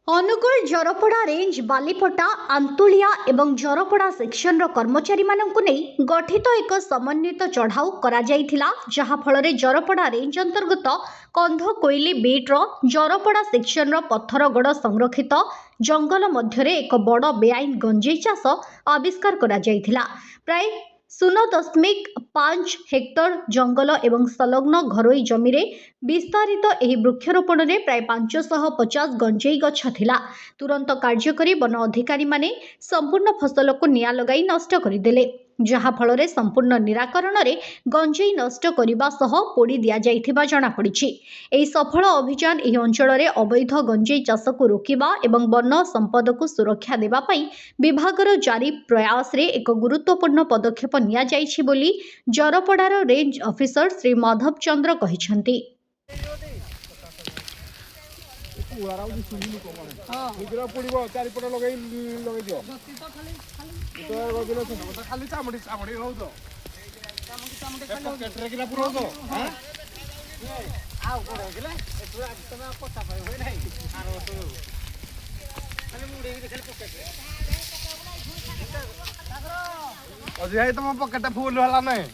Angul जरपड़ा range बालीपटा आंतुलिया एवं जरपड़ा section कर्मचारी मानंकु नहीं गठित एक समन्वित चढ़ाऊ करा जायथिला जहा फल रे जरपड़ा रेंज अंतर्गत कंध कोइली बीट्र जरपड़ा सेक्शन पत्थरगड़ संरक्षित जंगल मध्यरे एक बड़ बेआईन गंजेई चाष आविष्कार करा जायथिला। प्राय 0.5 हेक्टर जंगल एवं संलग्न घरोई जमी रे विस्तारित एही वृक्षरोपण रे प्राय 550 गंजेई गछ थिला। तुरंत कार्यकारी वन अधिकारी माने संपूर्ण फसल को निया लगाई नष्ट करदेले जहा फल रे संपूर्ण निराकरण रे गंजेई नष्ट करबा सह पोड़ी दिया जायथिबा जणा पड़िछि। एही सफल अभियान एही अंचल रे अवैध गंजेई चाष को रोकिबा एवं वन संपद को सुरक्षा देबा पई विभागर जारी प्रयास रे एक गुरुत्वपूर्ण पदक्षेप निया जायछि बोली जरपड़ार रेंज ऑफिसर श्री माधव चंद्र कहिसंती। तुम पकेट फुल वाला नहीं